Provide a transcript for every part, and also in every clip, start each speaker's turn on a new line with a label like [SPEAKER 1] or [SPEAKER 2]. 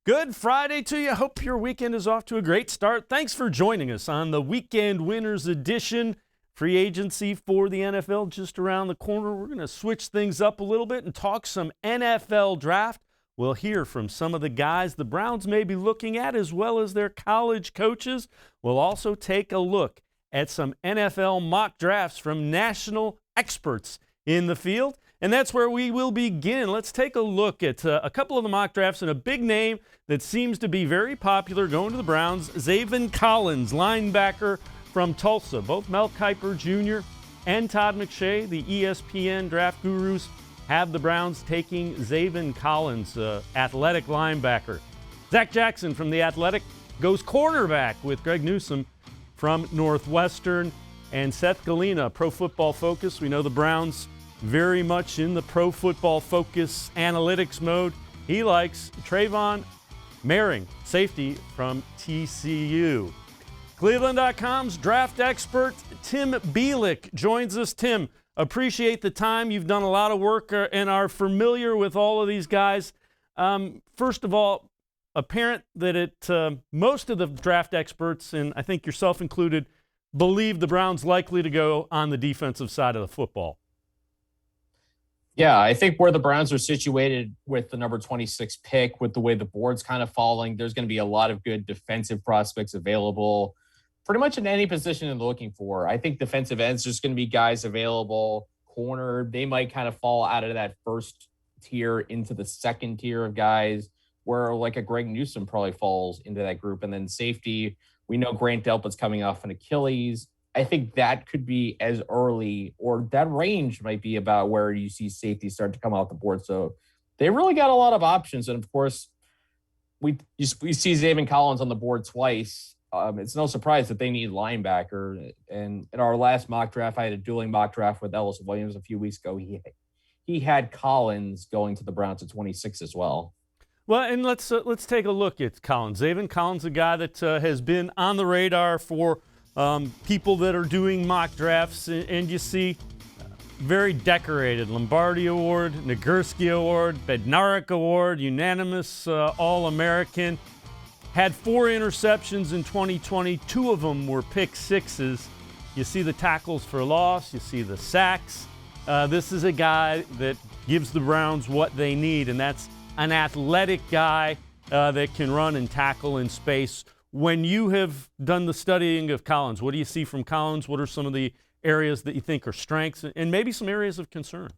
[SPEAKER 1] Good Friday to you. Hope your weekend is off to a great start. Thanks for joining us on the Weekend Winners Edition. Free agency for the NFL just around the corner. We're going to switch things up a little bit and talk some NFL draft. We'll hear from some of the guys the Browns may be looking at, as well as their college coaches. We'll also take a look at some NFL mock drafts from national experts in the field. And that's where we will begin. Let's take a look at a couple of the mock drafts and a big name that seems to be very popular going to the Browns, Zaven Collins, linebacker from Tulsa. Both Mel Kiper Jr. and Todd McShay, the ESPN draft gurus, have the Browns taking Zaven Collins, athletic linebacker. Zach Jackson from The Athletic goes cornerback with Greg Newsome from Northwestern. And Seth Galina, Pro Football Focus. We know the Browns very much in the Pro Football Focus analytics mode. He likes Trayvon Maring, safety from TCU. Cleveland.com's draft expert Tim Bielik joins us. Tim, appreciate the time. You've done a lot of work and are familiar with all of these guys. First of all, apparent that most of the draft experts, and I think yourself included, believe the Browns likely to go on the defensive side of the football.
[SPEAKER 2] Yeah, I think where the Browns are situated with the number 26 pick, with the way the board's kind of falling, there's going to be a lot of good defensive prospects available pretty much in any position they're looking for. I think defensive ends, there's going to be guys available. Corner, they might kind of fall out of that first tier into the second tier of guys, where like a Greg Newsome probably falls into that group. And then safety, we know Grant Delpit's coming off an Achilles. I think that could be as early, or that range might be about where you see safety start to come off the board. So they really got a lot of options. And of course, we see Zaven Collins on the board twice. It's no surprise that they need linebacker. And in our last mock draft, I had a dueling mock draft with Ellis Williams a few weeks ago. He had Collins going to the Browns at 26 as well.
[SPEAKER 1] Well, and let's take a look at Collins. Zaven Collins, a guy that has been on the radar for people that are doing mock drafts, and you see very decorated Lombardi Award, Nagurski Award, Bednarik Award, unanimous All-American. Had 4 interceptions in 2020. 2 of them were pick sixes. You see the tackles for loss. You see the sacks. This is a guy that gives the Browns what they need, and that's an athletic guy that can run and tackle in space. When you have done the studying of Collins, what do you see from Collins? What are some of the areas that you think are strengths and maybe some areas of concern?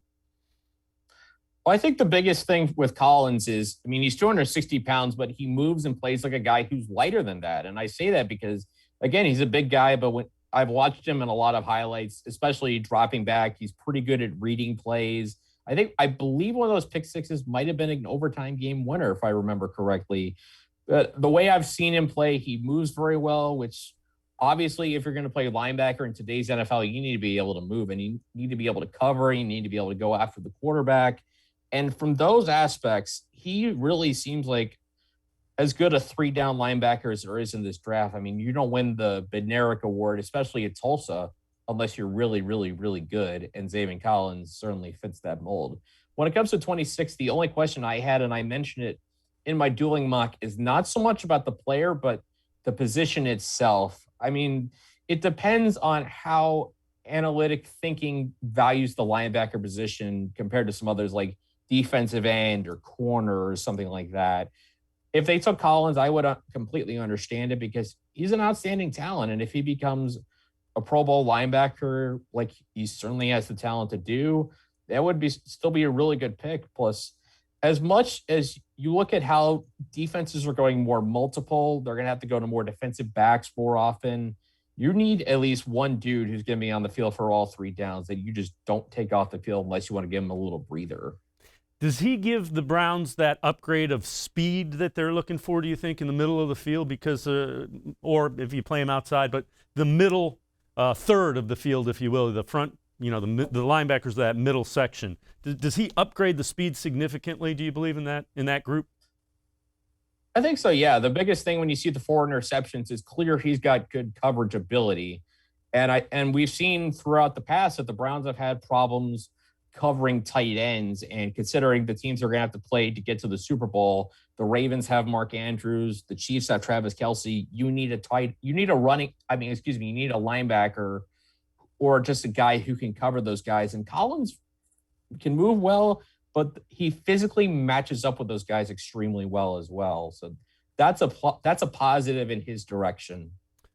[SPEAKER 2] Well, I think the biggest thing with Collins is, I mean, he's 260 pounds, but he moves and plays like a guy who's lighter than that. And I say that because, again, he's a big guy, but when I've watched him in a lot of highlights, especially dropping back, he's pretty good at reading plays. I believe one of those pick sixes might have been an overtime game winner, if I remember correctly. The way I've seen him play, he moves very well, which obviously if you're going to play linebacker in today's NFL, you need to be able to move and you need to be able to cover. You need to be able to go after the quarterback. And from those aspects, he really seems like as good a 3-down linebacker as there is in this draft. I mean, you don't win the Bednarik Award, especially at Tulsa, unless you're really, really, really good. And Zaven Collins certainly fits that mold. When it comes to 26, the only question I had, and I mentioned it in my dueling mock, is not so much about the player, but the position itself. I mean, it depends on how analytic thinking values the linebacker position compared to some others like defensive end or corner or something like that. If they took Collins, I would completely understand it because he's an outstanding talent. And if he becomes a Pro Bowl linebacker, like he certainly has the talent to do, that would still be a really good pick. Plus, as much as you look at how defenses are going more multiple, they're going to have to go to more defensive backs more often. You need at least one dude who's going to be on the field for all 3 downs that you just don't take off the field unless you want to give him a little breather.
[SPEAKER 1] Does he give the Browns that upgrade of speed that they're looking for, do you think, in the middle of the field? Because, or if you play him outside, but the middle third of the field, if you will, the front, the linebackers, that middle section. Does he upgrade the speed significantly, do you believe, in that group?
[SPEAKER 2] I think so, yeah. The biggest thing when you see the 4 interceptions is clear he's got good coverage ability. And we've seen throughout the past that the Browns have had problems covering tight ends, and considering the teams are going to have to play to get to the Super Bowl, the Ravens have Mark Andrews, the Chiefs have Travis Kelce. You need a linebacker or just a guy who can cover those guys. And Collins can move well, but he physically matches up with those guys extremely well as well. So that's a positive in his direction.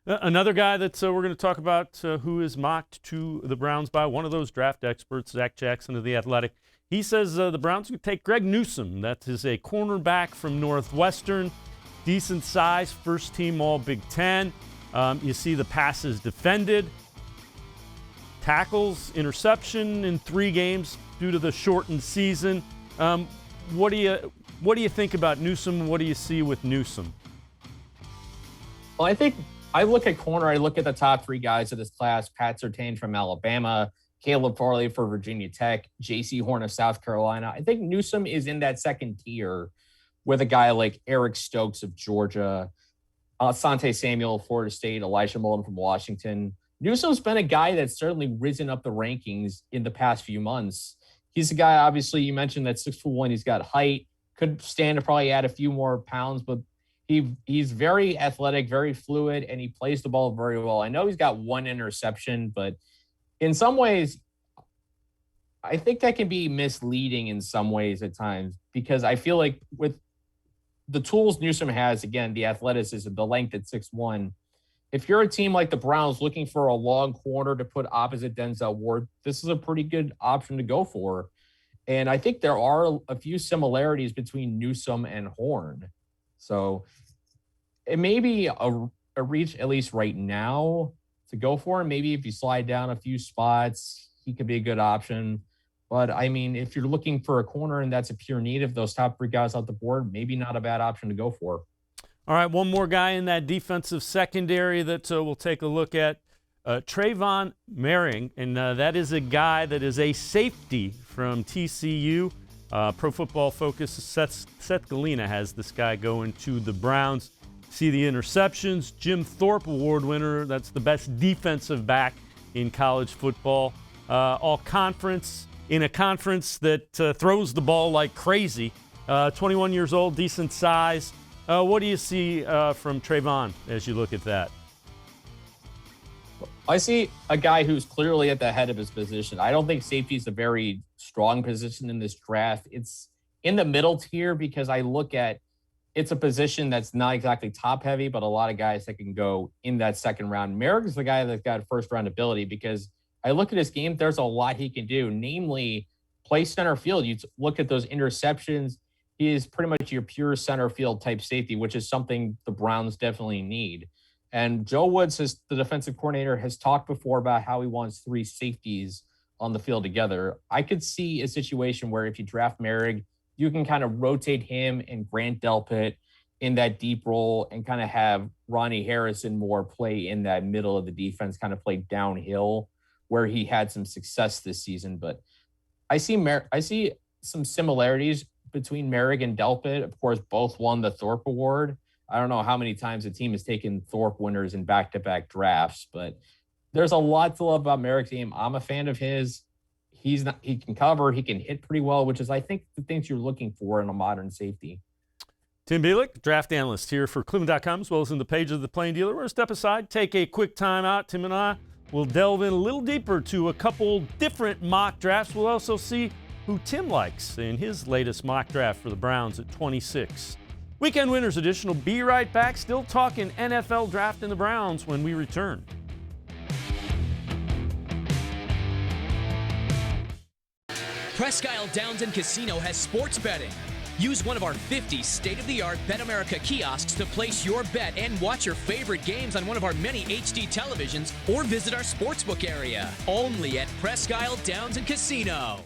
[SPEAKER 1] Another guy that we're going to talk about who is mocked to the Browns by one of those draft experts, Zach Jackson of The Athletic. He says the Browns would take Greg Newsome. That is a cornerback from Northwestern, decent size, first team All Big Ten. You see the passes defended, tackles, interception in 3 games due to the shortened season. What do you think about Newsome? What do you see with Newsome?
[SPEAKER 2] Well, I think I look at corner. I look at the top 3 guys of this class: Pat Surtain from Alabama, Caleb Farley for Virginia Tech, J.C. Horn of South Carolina. I think Newsome is in that second tier with a guy like Eric Stokes of Georgia, Asante Samuel of Florida State, Elijah Molden from Washington. Newsome's been a guy that's certainly risen up the rankings in the past few months. He's a guy, obviously, you mentioned that 6'1". He's got height, could stand to probably add a few more pounds, but he's very athletic, very fluid, and he plays the ball very well. I know he's got 1 interception, but in some ways, I think that can be misleading in some ways at times, because I feel like with the tools Newsom has, again, the athleticism, the length at 6'1", if you're a team like the Browns looking for a long corner to put opposite Denzel Ward, this is a pretty good option to go for. And I think there are a few similarities between Newsom and Horn. So it may be a reach, at least right now, to go for him. Maybe if you slide down a few spots, he could be a good option. But, I mean, if you're looking for a corner and that's a pure need of those top 3 guys off the board, maybe not a bad option to go for.
[SPEAKER 1] All right, one more guy in that defensive secondary that we'll take a look at, Trayvon Maring, and that is a guy that is a safety from TCU. Pro Football Focus, Seth Galina has this guy going to the Browns. See the interceptions. Jim Thorpe Award winner. That's the best defensive back in college football. All conference, in a conference that throws the ball like crazy. 21 years old, decent size. What do you see from Trayvon as you look at that?
[SPEAKER 2] I see a guy who's clearly at the head of his position. I don't think safety is a very strong position in this draft. It's in the middle tier because I look at it's a position that's not exactly top heavy, but a lot of guys that can go in that second round. Merrick is the guy that's got first round ability because I look at his game. There's a lot he can do, namely play center field. You look at those interceptions. He is pretty much your pure center field type safety, which is something the Browns definitely need. And Joe Woods, the defensive coordinator, has talked before about how he wants 3 safeties on the field together. I could see a situation where if you draft Merrick, you can kind of rotate him and Grant Delpit in that deep role and kind of have Ronnie Harrison more play in that middle of the defense, kind of play downhill where he had some success this season. But I see some similarities between Merrick and Delpit. Of course, both won the Thorpe Award. I don't know how many times the team has taken Thorpe winners in back-to-back drafts, but there's a lot to love about Merrick's game. I'm a fan of his. He can cover, he can hit pretty well, which is, I think, the things you're looking for in a modern safety.
[SPEAKER 1] Tim Bielik, draft analyst here for cleveland.com, as well as in the page of the Plain Dealer. We're going to step aside, take a quick time out. Tim and I will delve in a little deeper to a couple different mock drafts. We'll also see who Tim likes in his latest mock draft for the Browns at 26. Weekend Winners Edition will be right back. Still talking NFL draft in the Browns when we return.
[SPEAKER 3] Presque Isle Downs and Casino has sports betting. Use one of our 50 state-of-the-art Bet America kiosks to place your bet and watch your favorite games on one of our many HD televisions or visit our sportsbook area. Only at Presque Isle Downs and Casino.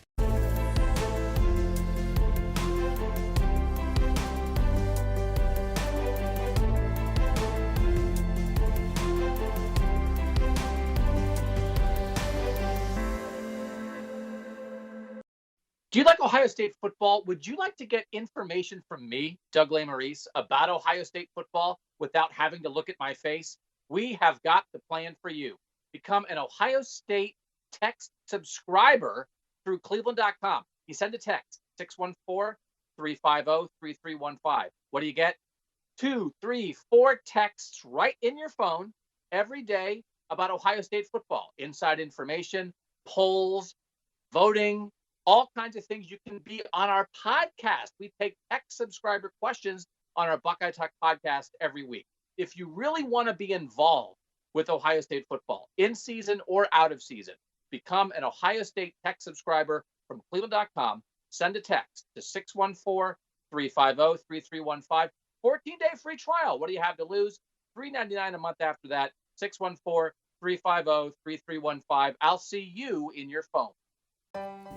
[SPEAKER 4] Do you like Ohio State football? Would you like to get information from me, Doug Lesmerises, about Ohio State football without having to look at my face? We have got the plan for you. Become an Ohio State text subscriber through cleveland.com. You send a text, 614-350-3315. What do you get? 2, 3, 4 texts right in your phone every day about Ohio State football. Inside information, polls, voting, all kinds of things. You can be on our podcast. We take text subscriber questions on our Buckeye Talk podcast every week. If you really want to be involved with Ohio State football, in season or out of season, become an Ohio State text subscriber from cleveland.com. Send a text to 614-350-3315. 14-day free trial. What do you have to lose? $3.99 a month after that. 614-350-3315. I'll see you in your phone.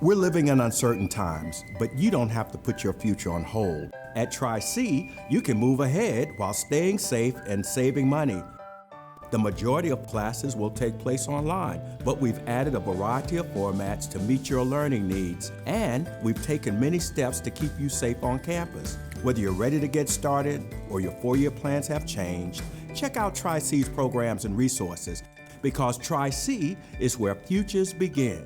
[SPEAKER 5] We're living in uncertain times, but you don't have to put your future on hold. At Tri-C, you can move ahead while staying safe and saving money. The majority of classes will take place online, but we've added a variety of formats to meet your learning needs, and we've taken many steps to keep you safe on campus. Whether you're ready to get started or your four-year plans have changed, check out Tri-C's programs and resources, because Tri-C is where futures begin.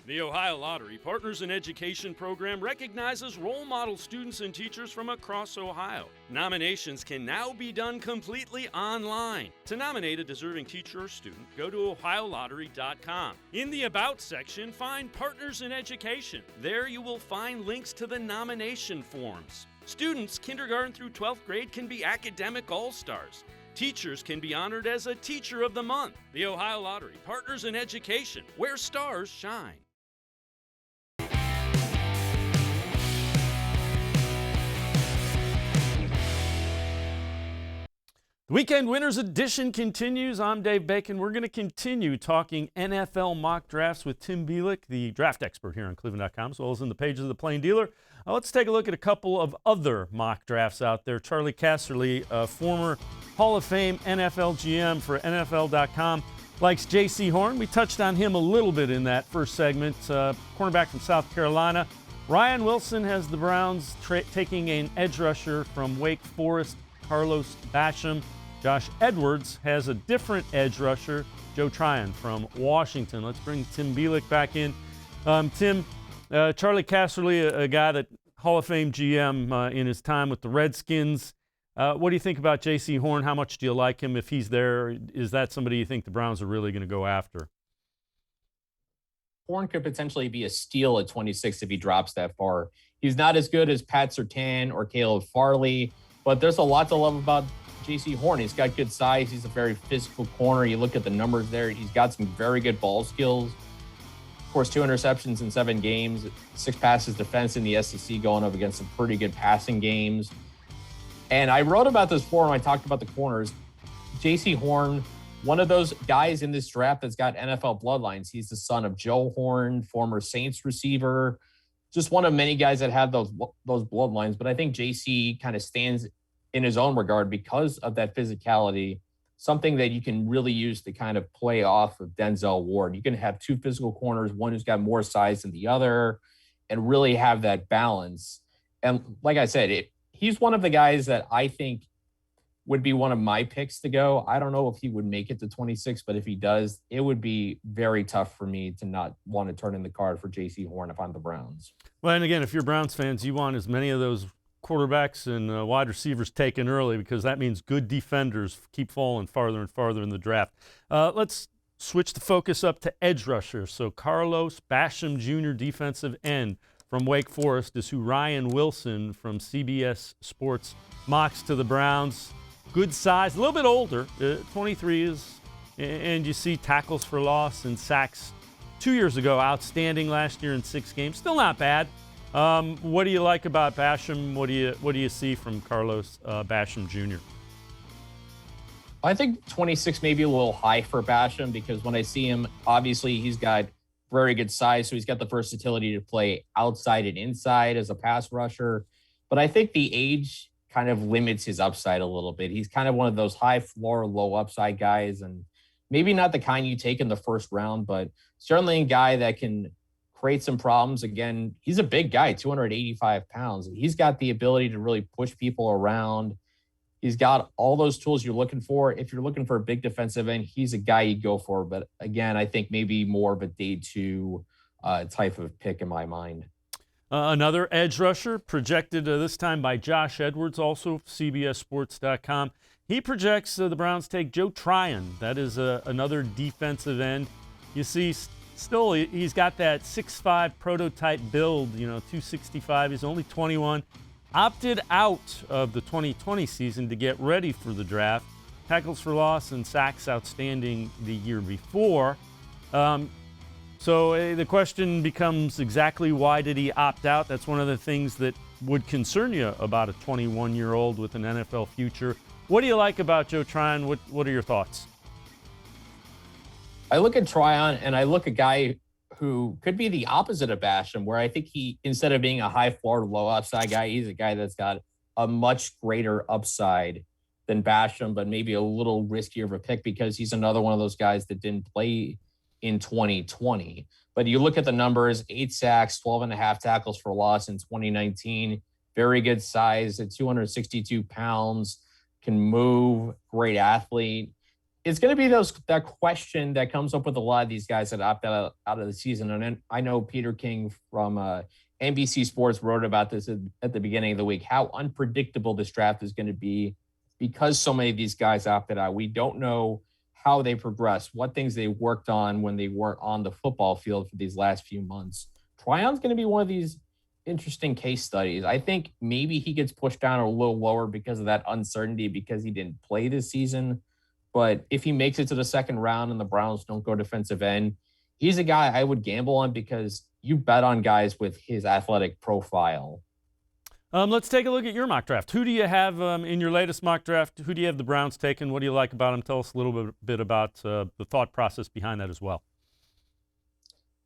[SPEAKER 1] The Ohio Lottery Partners in Education program recognizes role model students and teachers from across Ohio. Nominations can now be done completely online. To nominate a deserving teacher or student, go to ohiolottery.com. In the About section, find Partners in Education. There you will find links to the nomination forms. Students kindergarten through 12th grade can be academic all-stars. Teachers can be honored as a Teacher of the Month. The Ohio Lottery Partners in Education, where stars shine. The Weekend Winners Edition continues. I'm Dave Bacon. We're going to continue talking NFL mock drafts with Tim Bielik, the draft expert here on cleveland.com, as well as in the pages of the Plain Dealer. Let's take a look at a couple of other mock drafts out there. Charlie Casserly, a former Hall of Fame NFL GM for NFL.com, likes J.C. Horn. We touched on him a little bit in that first segment. Cornerback from South Carolina. Ryan Wilson has the Browns taking an edge rusher from Wake Forest, Carlos Basham. Josh Edwards has a different edge rusher, Joe Tryon from Washington. Let's bring Tim Bielik back in. Tim, Charlie Casserly, a guy that Hall of Fame GM in his time with the Redskins. What do you think about J.C. Horn? How much do you like him if he's there? Is that somebody you think the Browns are really going to go after?
[SPEAKER 2] Horn could potentially be a steal at 26 if he drops that far. He's not as good as Pat Surtain or Caleb Farley, but there's a lot to love about J.C. Horn. He's got good size. He's a very physical corner. You look at the numbers there. He's got some very good ball skills. Of course, 2 interceptions in 7 games, 6 passes defense in the SEC, going up against some pretty good passing games. And I wrote about this before when I talked about the corners. J.C. Horn, one of those guys in this draft that's got NFL bloodlines. He's the son of Joe Horn, former Saints receiver. Just one of many guys that have those bloodlines. But I think J.C. kind of stands in his own regard because of that physicality, something that you can really use to kind of play off of Denzel Ward. You can have 2 physical corners, one who's got more size than the other, and really have that balance. And like I said, he's one of the guys that I think would be one of my picks to go. I don't know if he would make it to 26, but if he does, it would be very tough for me to not want to turn in the card for J.C. Horn if I'm the Browns.
[SPEAKER 1] Well, and again, if you're Browns fans, you want as many of those quarterbacks and wide receivers taken early, because that means good defenders keep falling farther and farther in the draft. Let's switch the focus up to edge rushers. So Carlos Basham Jr., defensive end from Wake Forest, is who Ryan Wilson from CBS Sports mocks to the Browns. Good size, a little bit older, 23 is, and you see tackles for loss and sacks 2 years ago, outstanding last year in 6 games. Still not bad. What do you like about Basham? What do you see from Carlos Basham Jr.?
[SPEAKER 2] I think 26 may be a little high for Basham, because when I see him, obviously he's got very good size, so he's got the versatility to play outside and inside as a pass rusher. But I think the age kind of limits his upside a little bit. He's kind of one of those high floor, low upside guys, and maybe not the kind you take in the first round, but certainly a guy that can create some problems. Again, he's a big guy, 285 pounds. He's got the ability to really push people around. He's got all those tools you're looking for. If you're looking for a big defensive end, he's a guy you go for. But again, I think maybe more of a day 2 type of pick in my mind.
[SPEAKER 1] Another edge rusher projected this time by Josh Edwards, also CBSSports.com. He projects the Browns take Joe Tryon. That is another defensive end. You see, still he's got that 6'5" prototype build, 265. He's only 21. Opted out of the 2020 season to get ready for the draft. Tackles for loss and sacks outstanding the year before. So the question becomes exactly why did he opt out? That's one of the things that would concern you about a 21-year-old with an NFL future. What do you like about Joe Tryon? What are your thoughts?
[SPEAKER 2] I look at Tryon and I look at a guy who could be the opposite of Basham, where I think he, instead of being a high floor, low upside guy, he's a guy that's got a much greater upside than Basham, but maybe a little riskier of a pick because he's another one of those guys that didn't play in 2020. But you look at the numbers, 8 sacks, 12.5 tackles for loss in 2019, very good size at 262 pounds, can move, great athlete. It's going to be that question that comes up with a lot of these guys that opt out of the season. And then I know Peter King from NBC Sports wrote about this at the beginning of the week, how unpredictable this draft is going to be because so many of these guys opted out. We don't know how they progress, what things they worked on when they weren't on the football field for these last few months. Tryon's going to be one of these interesting case studies. I think maybe he gets pushed down a little lower because of that uncertainty because he didn't play this season. But if he makes it to the second round and the Browns don't go defensive end, he's a guy I would gamble on because you bet on guys with his athletic profile.
[SPEAKER 1] Let's take a look at your mock draft. Who do you have in your latest mock draft? Who do you have the Browns taking? What do you like about them? Tell us a little bit about the thought process behind that as well.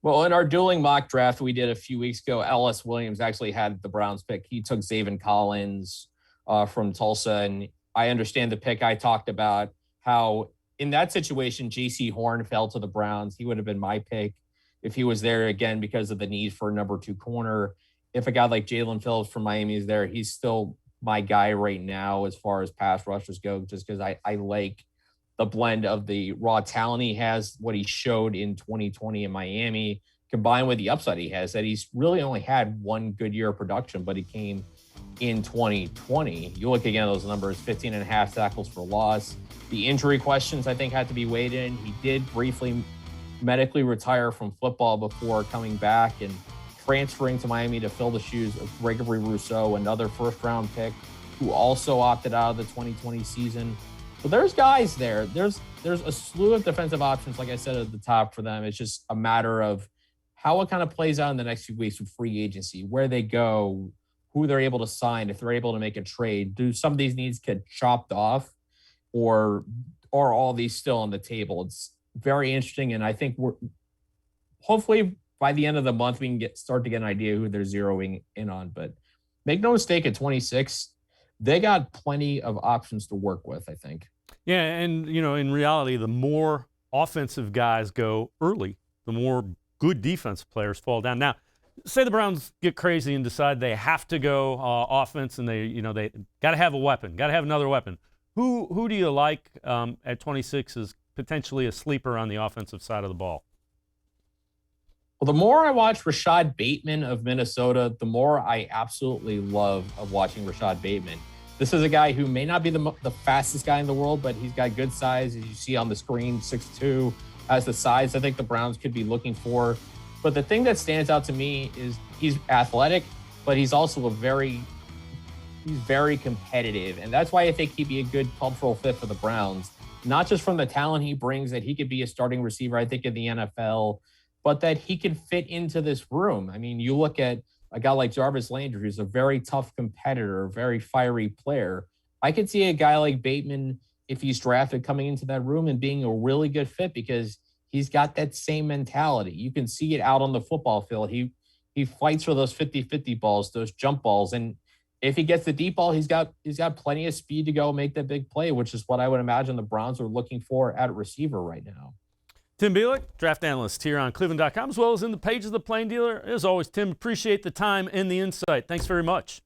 [SPEAKER 2] Well, in our dueling mock draft we did a few weeks ago, Ellis Williams actually had the Browns pick. He took Zaven Collins from Tulsa, and I understand the pick I talked about, how in that situation, J.C. Horn fell to the Browns. He would have been my pick if he was there again because of the need for a number 2 corner. If a guy like Jalen Phillips from Miami is there, he's still my guy right now as far as pass rushers go, just because I like the blend of the raw talent he has, what he showed in 2020 in Miami, combined with the upside he has, that he's really only had one good year of production, but he came in 2020. You look again at those numbers, 15.5 tackles for loss. The injury questions, I think, had to be weighed in. He did briefly medically retire from football before coming back and transferring to Miami to fill the shoes of Gregory Rousseau, another first-round pick who also opted out of the 2020 season. So there's guys there. There's a slew of defensive options, like I said, at the top for them. It's just a matter of how it kind of plays out in the next few weeks with free agency, where they go, who they're able to sign, if they're able to make a trade. Do some of these needs get chopped off, or are all these still on the table? It's very interesting, and I think we're hopefully by the end of the month we can start to get an idea who they're zeroing in on. But make no mistake, at 26, they got plenty of options to work with, I think.
[SPEAKER 1] Yeah, and in reality, the more offensive guys go early, the more good defensive players fall down. Now, say the Browns get crazy and decide they have to go offense, and they got to have a weapon, got to have another weapon. Who do you like at 26 as potentially a sleeper on the offensive side of the ball?
[SPEAKER 2] Well, the more I watch Rashad Bateman of Minnesota, the more I absolutely love watching Rashad Bateman. This is a guy who may not be the fastest guy in the world, but he's got good size, as you see on the screen, 6'2", has the size I think the Browns could be looking for. But the thing that stands out to me is he's athletic, but he's also very competitive. And that's why I think he'd be a good cultural fit for the Browns, not just from the talent he brings, that he could be a starting receiver, I think, in the NFL, but that he could fit into this room. I mean, you look at a guy like Jarvis Landry, who's a very tough competitor, very fiery player. I could see a guy like Bateman, if he's drafted, coming into that room and being a really good fit because he's got that same mentality. You can see it out on the football field. He fights for those 50-50 balls, those jump balls. And if he gets the deep ball, he's got plenty of speed to go make that big play, which is what I would imagine the Browns are looking for at receiver right now.
[SPEAKER 1] Tim Bielik, draft analyst here on cleveland.com, as well as in the page of the Plain Dealer. As always, Tim, appreciate the time and the insight. Thanks very much.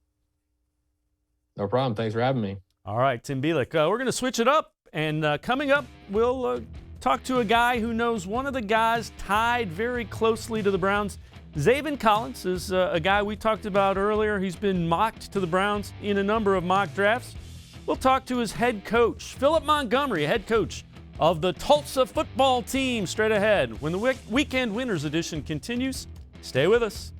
[SPEAKER 2] No problem. Thanks for having me.
[SPEAKER 1] All right, Tim Bielik. We're going to switch it up, and coming up, we'll talk to a guy who knows one of the guys tied very closely to the Browns. Zaven Collins is a guy we talked about earlier. He's been mocked to the Browns in a number of mock drafts. We'll talk to his head coach, Philip Montgomery, head coach of the Tulsa football team, straight ahead. When the Weekend Winners edition continues, stay with us.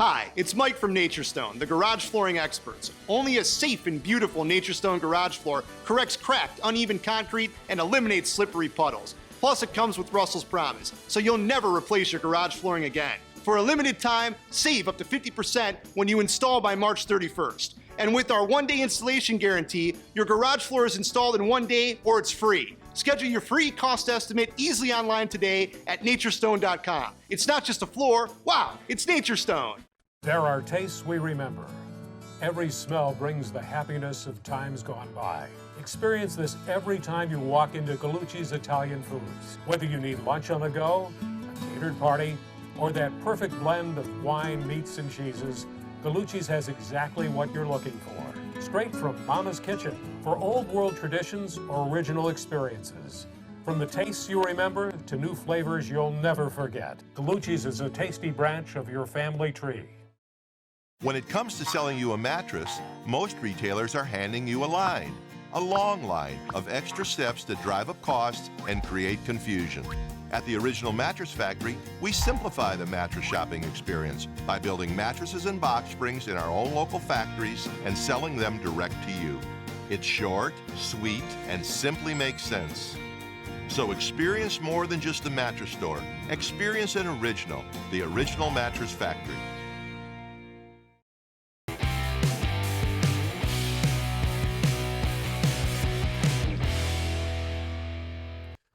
[SPEAKER 6] Hi, it's Mike from Naturestone, the garage flooring experts. Only a safe and beautiful Naturestone garage floor corrects cracked, uneven concrete and eliminates slippery puddles. Plus, it comes with Russell's Promise, so you'll never replace your garage flooring again. For a limited time, save up to 50% when you install by March 31st. And with our one-day installation guarantee, your garage floor is installed in 1 day or it's free. Schedule your free cost estimate easily online today at naturestone.com. It's not just a floor, wow, it's Naturestone.
[SPEAKER 7] There are tastes we remember. Every smell brings the happiness of times gone by. Experience this every time you walk into Gallucci's Italian Foods. Whether you need lunch on the go, a catered party, or that perfect blend of wine, meats, and cheeses, Gallucci's has exactly what you're looking for. Straight from Mama's Kitchen for old world traditions or original experiences. From the tastes you remember to new flavors you'll never forget. Gallucci's is a tasty branch of your family tree.
[SPEAKER 8] When it comes to selling you a mattress, most retailers are handing you a long line of extra steps that drive up costs and create confusion. At the Original Mattress Factory, we simplify the mattress shopping experience by building mattresses and box springs in our own local factories and selling them direct to you. It's short, sweet, and simply makes sense. So experience more than just the mattress store. Experience an original, the Original Mattress Factory.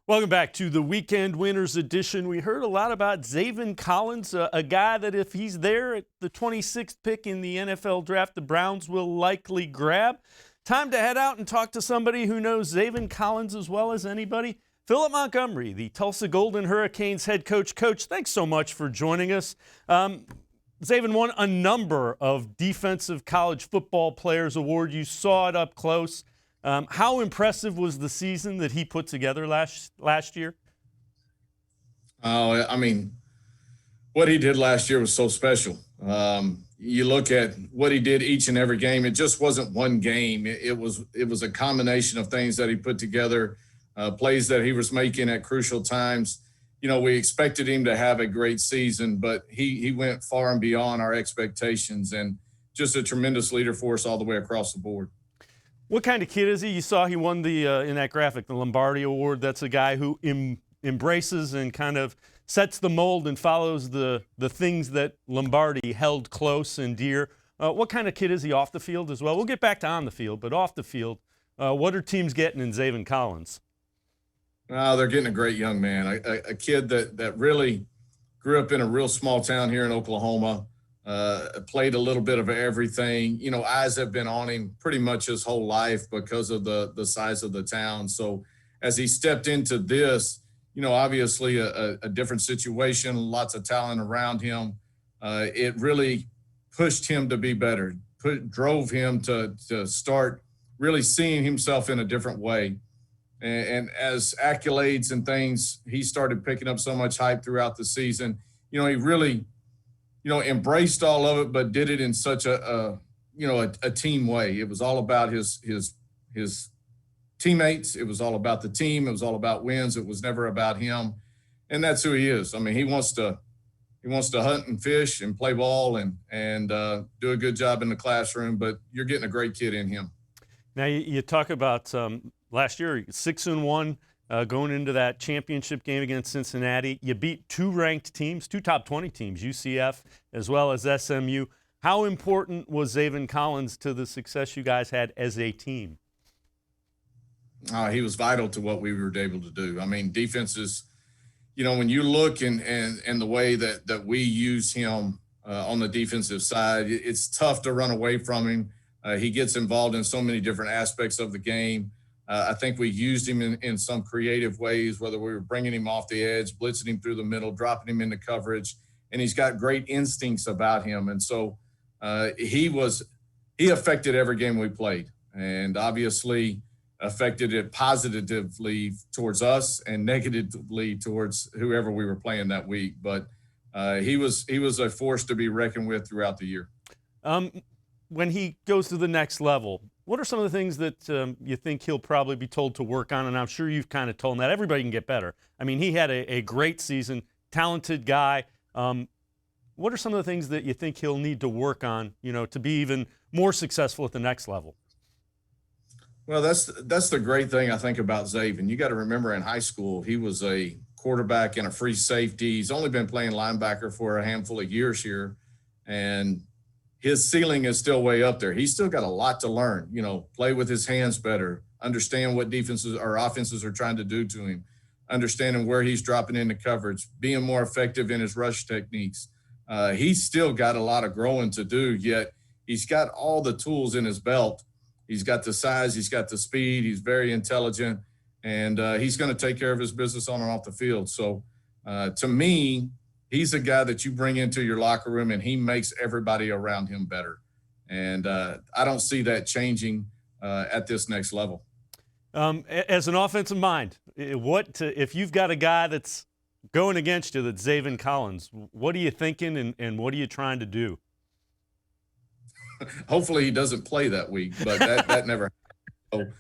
[SPEAKER 1] Welcome back to the Weekend Winners edition. We heard a lot about Zaven Collins, a guy that if he's there at the 26th pick in the NFL draft, the Browns will likely grab. Time to head out and talk to somebody who knows Zaven Collins as well as anybody. Philip Montgomery, the Tulsa Golden Hurricanes head coach. Coach, thanks so much for joining us. Zaven won a number of Defensive College Football Players Award. You saw it up close. How impressive was the season that he put together last year?
[SPEAKER 9] Oh, I mean, what he did last year was so special. You look at what he did each and every game. It just wasn't one game. It was a combination of things that he put together, plays that he was making at crucial times. You know, we expected him to have a great season, but he went far and beyond our expectations, and just a tremendous leader for us all the way across the board.
[SPEAKER 1] What kind of kid is he? You saw he won the in that graphic, the Lombardi Award. That's a guy who embraces and kind of sets the mold and follows the things that Lombardi held close and dear. What kind of kid is he off the field as well? We'll get back to on the field, but off the field, what are teams getting in Zaven Collins?
[SPEAKER 9] They're getting a great young man, a kid that really grew up in a real small town here in Oklahoma. Played a little bit of everything. You know, eyes have been on him pretty much his whole life because of the size of the town. So as he stepped into this, you know, obviously a different situation, lots of talent around him. It really pushed him to be better, drove him to start really seeing himself in a different way. And as accolades and things, he started picking up so much hype throughout the season. You know, he really embraced all of it, but did it in such a team way. It was all about his teammates. It was all about the team. It was all about wins. It was never about him. And that's who he is. I mean, he wants to hunt and fish and play ball and do a good job in the classroom, but you're getting a great kid in him.
[SPEAKER 1] Now you talk about last year, 6-1. Going into that championship game against Cincinnati, you beat two ranked teams, two top 20 teams, UCF as well as SMU. How important was Zaven Collins to the success you guys had as a team?
[SPEAKER 9] He was vital to what we were able to do. I mean, defenses, you know, when you look and the way that we use him on the defensive side, it's tough to run away from him. He gets involved in so many different aspects of the game. I think we used him in some creative ways, whether we were bringing him off the edge, blitzing him through the middle, dropping him into coverage, and he's got great instincts about him. And so he affected every game we played. and obviously affected it positively towards us and negatively towards whoever we were playing that week. But he was a force to be reckoned with throughout the year.
[SPEAKER 1] When he goes to the next level, what are some of the things that you think he'll probably be told to work on? And I'm sure you've kind of told him that everybody can get better. I mean, he had a great season, talented guy. What are some of the things that you think he'll need to work on, to be even more successful at the next level?
[SPEAKER 9] Well, that's the great thing I think about Zaven. You got to remember in high school, he was a quarterback and a free safety. He's only been playing linebacker for a handful of years here, and his ceiling is still way up there. He's still got a lot to learn, play with his hands better, understand what defenses or offenses are trying to do to him, understanding where he's dropping into coverage, being more effective in his rush techniques. He's still got a lot of growing to do, yet he's got all the tools in his belt. He's got the size, he's got the speed, he's very intelligent, and he's going to take care of his business on and off the field. So to me, he's a guy that you bring into your locker room and he makes everybody around him better. And I don't see that changing at this next level.
[SPEAKER 1] As an offensive mind, if you've got a guy that's going against you, that's Zaven Collins, what are you thinking and what are you trying to do?
[SPEAKER 9] Hopefully he doesn't play that week, but that never happens.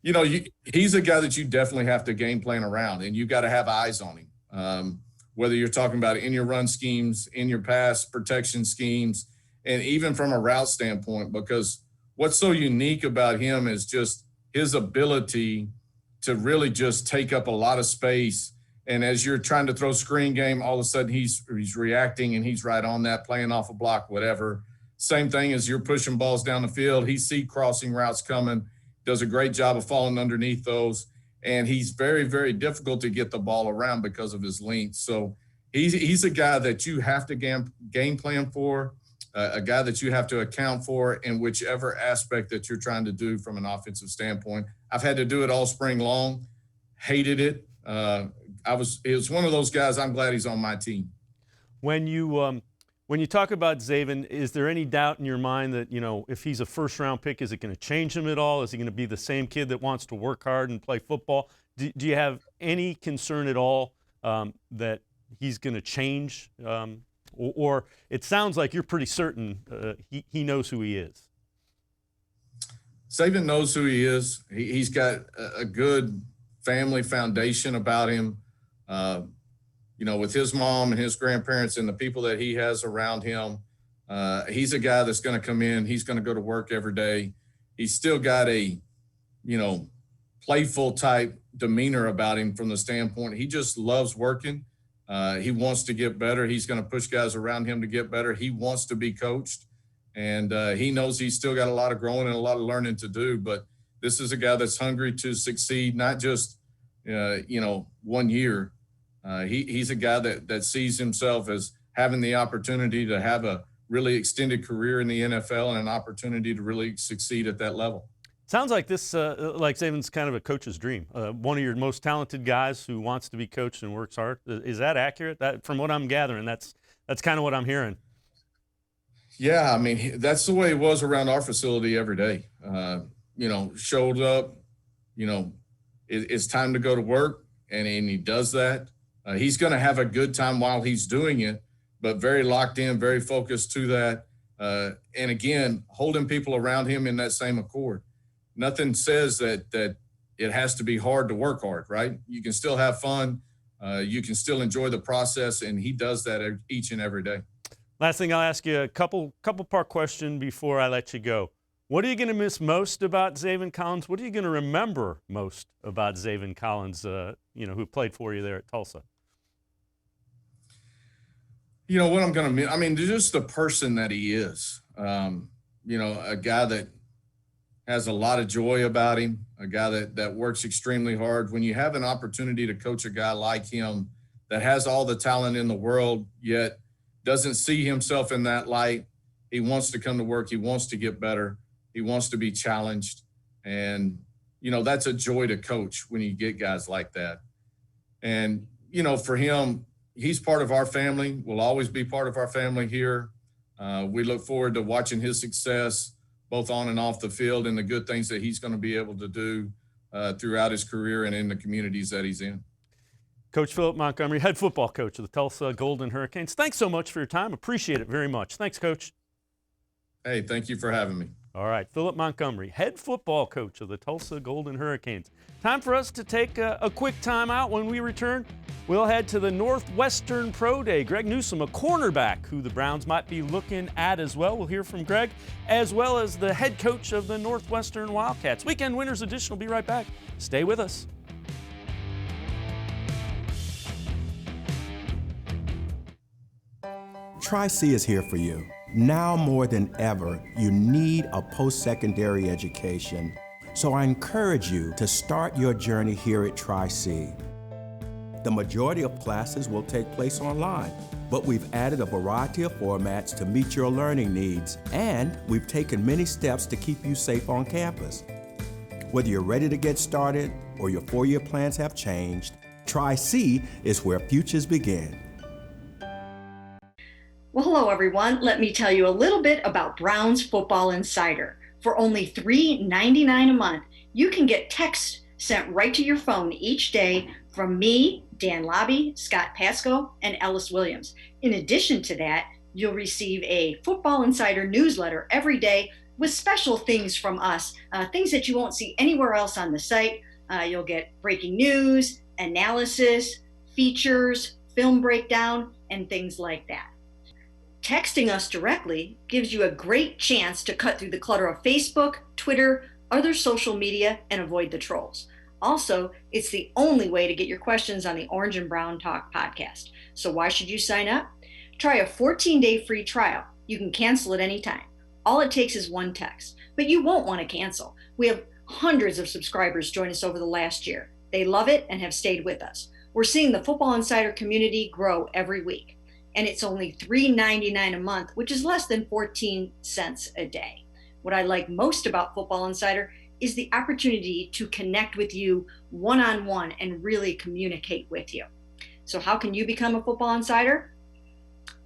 [SPEAKER 9] So, he's a guy that you definitely have to game plan around, and you got to have eyes on him. Whether you're talking about in your run schemes, in your pass protection schemes, and even from a route standpoint, because what's so unique about him is just his ability to really just take up a lot of space. And as you're trying to throw screen game, all of a sudden he's reacting and he's right on that, playing off a block, whatever. Same thing as you're pushing balls down the field. He sees crossing routes coming, does a great job of falling underneath those. And he's very, very difficult to get the ball around because of his length. So he's a guy that you have to game plan for, a guy that you have to account for in whichever aspect that you're trying to do from an offensive standpoint. I've had to do it all spring long, hated it. It was one of those guys, I'm glad he's on my team.
[SPEAKER 1] When you talk about Zaven, is there any doubt in your mind that, if he's a first-round pick, is it going to change him at all? Is he going to be the same kid that wants to work hard and play football? Do you have any concern at all that he's going to change? Or it sounds like you're pretty certain he knows who he is.
[SPEAKER 9] Zaven knows who he is. He's got a good family foundation about him. With his mom and his grandparents and the people that he has around him, he's a guy that's going to come in. He's going to go to work every day. He's still got a, playful type demeanor about him from the standpoint. He just loves working. He wants to get better. He's going to push guys around him to get better. He wants to be coached, and he knows he's still got a lot of growing and a lot of learning to do. But this is a guy that's hungry to succeed, not just, 1 year. He's a guy that sees himself as having the opportunity to have a really extended career in the NFL and an opportunity to really succeed at that level.
[SPEAKER 1] Sounds like this, like Zaven's kind of a coach's dream. One of your most talented guys who wants to be coached and works hard. Is that accurate? That, from what I'm gathering, that's kind of what I'm hearing.
[SPEAKER 9] Yeah, I mean, that's the way it was around our facility every day. Showed up, it's time to go to work, and he does that. He's going to have a good time while he's doing it, but very locked in, very focused to that. And again, holding people around him in that same accord. Nothing says that it has to be hard to work hard, right? You can still have fun. You can still enjoy the process, and he does that each and every day.
[SPEAKER 1] Last thing, I'll ask you a couple part question before I let you go. What are you going to miss most about Zaven Collins? What are you going to remember most about Zaven Collins, who played for you there at Tulsa?
[SPEAKER 9] What I'm going to miss, just the person that he is. A guy that has a lot of joy about him, a guy that works extremely hard. When you have an opportunity to coach a guy like him that has all the talent in the world, yet doesn't see himself in that light, he wants to come to work. He wants to get better. He wants to be challenged. And, that's a joy to coach when you get guys like that. And, for him, he's part of our family, will always be part of our family here. We look forward to watching his success, both on and off the field, and the good things that he's going to be able to do throughout his career and in the communities that he's in.
[SPEAKER 1] Coach Philip Montgomery, head football coach of the Tulsa Golden Hurricanes. Thanks so much for your time. Appreciate it very much. Thanks, Coach.
[SPEAKER 9] Hey, thank you for having me.
[SPEAKER 1] All right, Philip Montgomery, head football coach of the Tulsa Golden Hurricanes. Time for us to take a quick time out. When we return, we'll head to the Northwestern Pro Day. Greg Newsome, a cornerback who the Browns might be looking at as well. We'll hear from Greg, as well as the head coach of the Northwestern Wildcats. Weekend Winners Edition will be right back. Stay with us.
[SPEAKER 5] Tri-C is here for you. Now more than ever, you need a post-secondary education. So I encourage you to start your journey here at Tri-C. The majority of classes will take place online, but we've added a variety of formats to meet your learning needs, and we've taken many steps to keep you safe on campus. Whether you're ready to get started or your four-year plans have changed, Tri-C is where futures begin.
[SPEAKER 10] Well, hello everyone. Let me tell you a little bit about Browns Football Insider. For only $3.99 a month, you can get text sent right to your phone each day from me, Dan Lobby, Scott Pasco, and Ellis Williams. In addition to that, you'll receive a Football Insider newsletter every day with special things from us, things that you won't see anywhere else on the site. You'll get breaking news, analysis, features, film breakdown, and things like that. Texting us directly gives you a great chance to cut through the clutter of Facebook, Twitter, other social media, and avoid the trolls. Also, it's the only way to get your questions on the Orange and Brown Talk podcast. So why should you sign up? Try a 14-day free trial. You can cancel at any time. All it takes is one text, but you won't want to cancel. We have hundreds of subscribers join us over the last year. They love it and have stayed with us. We're seeing the Football Insider community grow every week. And it's only $3.99 a month, which is less than 14 cents a day. What I like most about Football Insider is the opportunity to connect with you one-on-one and really communicate with you. So how can you become a Football Insider?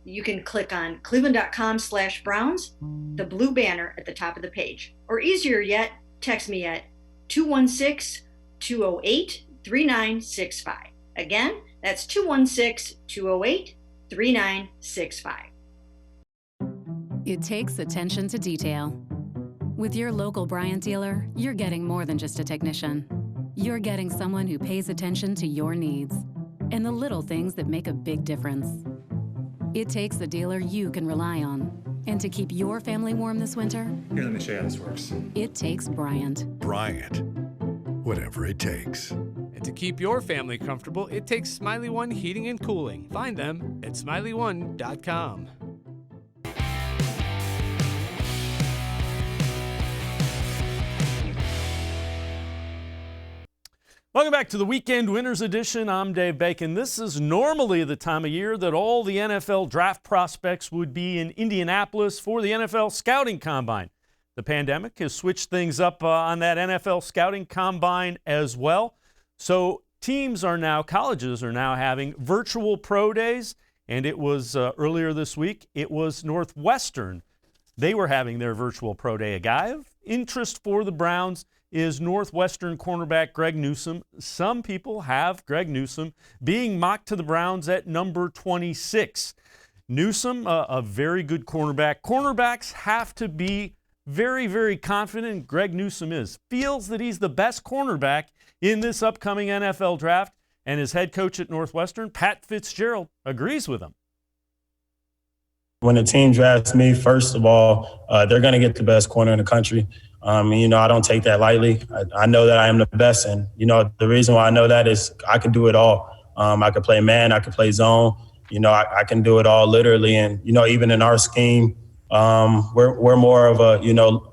[SPEAKER 10] You can click on cleveland.com/Browns, the blue banner at the top of the page. Or easier yet, text me at 216-208-3965. Again, that's 216-208-3965.
[SPEAKER 11] It takes attention to detail. With your local Bryant dealer, you're getting more than just a technician. You're getting someone who pays attention to your needs and the little things that make a big difference. It takes a dealer you can rely on. And to keep your family warm this winter,
[SPEAKER 12] here, let me show you how this works.
[SPEAKER 11] It takes Bryant.
[SPEAKER 12] Bryant, whatever it takes.
[SPEAKER 13] To keep your family comfortable, it takes Smiley One Heating and Cooling. Find them at smiley1.com.
[SPEAKER 1] Welcome back to the Weekend Winners Edition. I'm Dave Bacon. This is normally the time of year that all the NFL draft prospects would be in Indianapolis for the NFL Scouting Combine. The pandemic has switched things up on that NFL Scouting Combine as well. So colleges are now having virtual pro days, and it was earlier this week, it was Northwestern. They were having their virtual pro day. A guy of interest for the Browns is Northwestern cornerback Greg Newsome. Some people have Greg Newsome being mocked to the Browns at number 26. Newsome, a very good cornerback. Cornerbacks have to be very, very confident. Greg Newsome feels that he's the best cornerback in this upcoming NFL draft, and his head coach at Northwestern, Pat Fitzgerald, agrees with him.
[SPEAKER 14] When the team drafts me, first of all, they're going to get the best corner in the country. I don't take that lightly. I know that I am the best, and, the reason why I know that is I can do it all. I can play man, I can play zone. I can do it all literally, and, even in our scheme, we're more of a,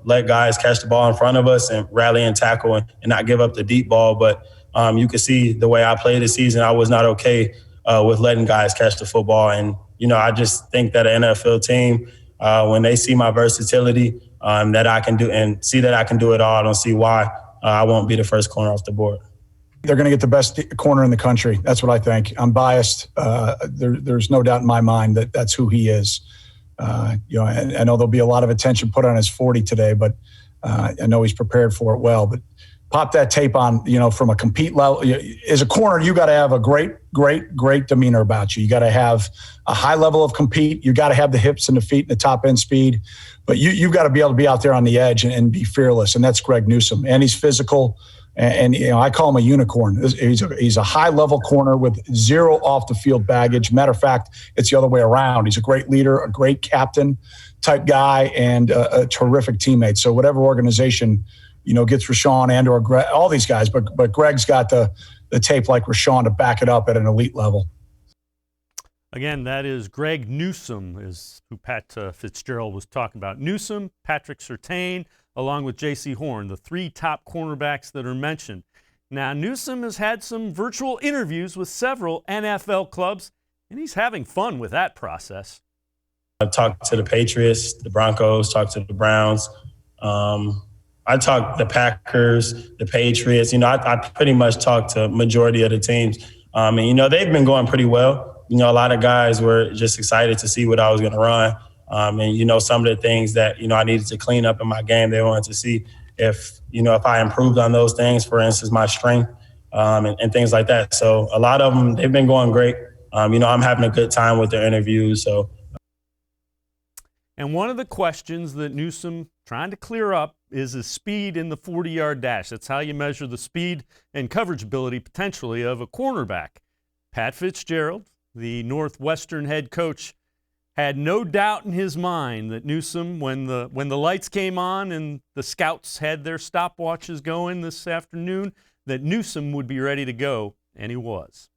[SPEAKER 14] let guys catch the ball in front of us and rally and tackle and not give up the deep ball. But you can see the way I played this season, I was not okay with letting guys catch the football. And, I just think that an NFL team, when they see my versatility, that I can do and see that I can do it all, I don't see why I won't be the first corner off the board.
[SPEAKER 15] They're going to get the best corner in the country. That's what I think. I'm biased. There's no doubt in my mind that that's who he is. I know there'll be a lot of attention put on his 40 today, but I know he's prepared for it well. But pop that tape on, from a compete level. As a corner, you got to have a great demeanor about you. You got to have a high level of compete. You got to have the hips and the feet and the top end speed. But you've got to be able to be out there on the edge and be fearless. And that's Greg Newsome. And he's physical. And I call him a unicorn. He's a high-level corner with zero off-the-field baggage. Matter of fact, it's the other way around. He's a great leader, a great captain-type guy, and a terrific teammate. So whatever organization, gets Rashawn and or Greg, all these guys, but Greg's got the tape like Rashawn to back it up at an elite level.
[SPEAKER 1] Again, that is Greg Newsome, is who Pat Fitzgerald was talking about. Newsome, Patrick Surtain, along with J.C. Horn, the three top cornerbacks that are mentioned. Now, Newsome has had some virtual interviews with several NFL clubs, and he's having fun with that process.
[SPEAKER 14] I've talked to the Patriots, the Broncos, talked to the Browns. I talked to the Packers, the Patriots. I pretty much talked to majority of the teams. And, they've been going pretty well. A lot of guys were just excited to see what I was going to run. And, some of the things that, I needed to clean up in my game, they wanted to see if I improved on those things, for instance, my strength and things like that. So a lot of them, they've been going great. I'm having a good time with their interviews. So.
[SPEAKER 1] And one of the questions that Newsome trying to clear up is his speed in the 40-yard dash. That's how you measure the speed and coverage ability potentially of a cornerback. Pat Fitzgerald, the Northwestern head coach, had no doubt in his mind that Newsome, when the lights came on and the scouts had their stopwatches going this afternoon, that Newsome would be ready to go, and he was.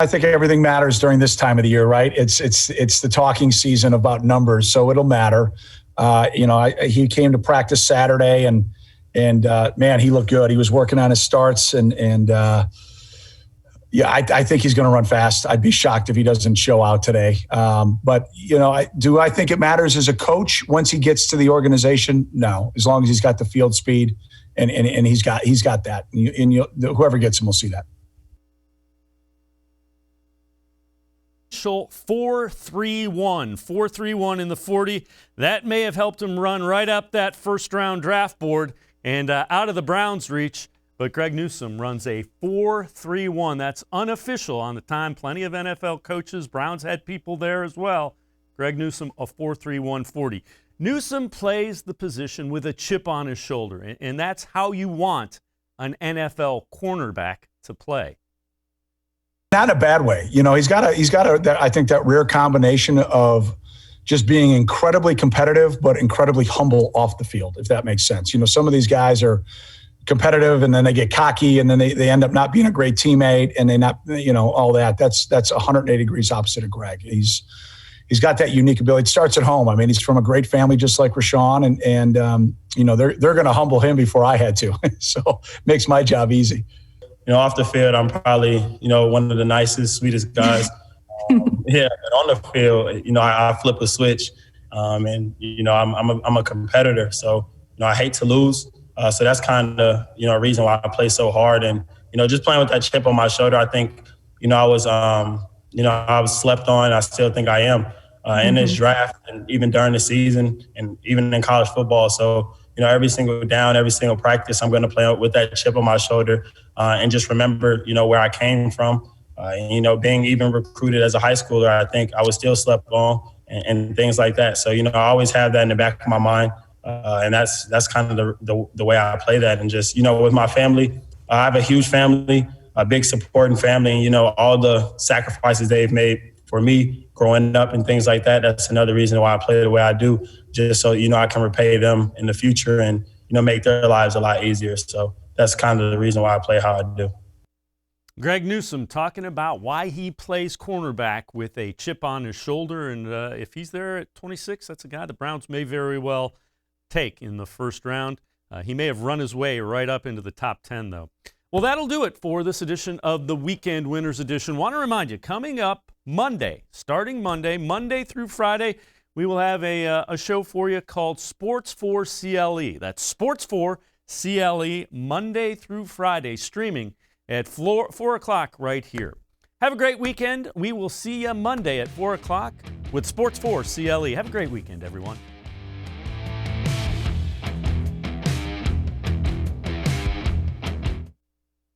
[SPEAKER 15] I think everything matters during this time of the year, right? It's the talking season about numbers, so it'll matter. He came to practice Saturday, and man, he looked good. He was working on his starts, I think he's going to run fast. I'd be shocked if he doesn't show out today. But I think it matters as a coach once he gets to the organization? No, as long as he's got the field speed and he's got that. And whoever gets him will see that.
[SPEAKER 1] 4.31 in the 40. That may have helped him run right up that first-round draft board and out of the Browns' reach. But Greg Newsome runs a 4.31. That's unofficial on the time. Plenty of NFL coaches. Browns had people there as well. Greg Newsome, a 4.31 40. Newsome plays the position with a chip on his shoulder, and that's how you want an NFL cornerback to play.
[SPEAKER 15] Not in a bad way. He's got I think that rare combination of just being incredibly competitive, but incredibly humble off the field, if that makes sense. Some of these guys are competitive and then they get cocky and then they end up not being a great teammate and they not, all that. That's 180 degrees opposite of Greg. He's got that unique ability. It starts at home. I mean, he's from a great family, just like Rashawn, and they're going to humble him before I had to. So it makes my job easy.
[SPEAKER 14] Off the field, I'm probably, one of the nicest, sweetest guys. But on the field, I flip a switch, and I'm a competitor. So, I hate to lose. So that's kind of, a reason why I play so hard. And, just playing with that chip on my shoulder, I think, I was slept on. I still think I am in this draft and even during the season and even in college football. So, every single down, every single practice, I'm going to play with that chip on my shoulder and just remember, where I came from. Being even recruited as a high schooler, I think I was still slept on and things like that. So, I always have that in the back of my mind. And that's kind of the way I play that. And just, with my family, I have a huge family, a big supporting family, and, all the sacrifices they've made for me growing up and things like that. That's another reason why I play the way I do, just so, I can repay them in the future and, make their lives a lot easier. So that's kind of the reason why I play how I do.
[SPEAKER 1] Greg Newsome talking about why he plays cornerback with a chip on his shoulder. And if he's there at 26, that's a guy the Browns may very well take in the first round. He may have run his way right up into the top 10, though. Well, that'll do it for this edition of the Weekend Winners Edition. Want to remind you, coming up starting Monday through Friday, we will have a show for you called Sports for CLE. That's Sports for CLE, Monday through Friday, streaming at 4 o'clock right here. Have a great weekend. We will see you Monday at 4 o'clock with Sports 4 CLE. Have a great weekend, everyone.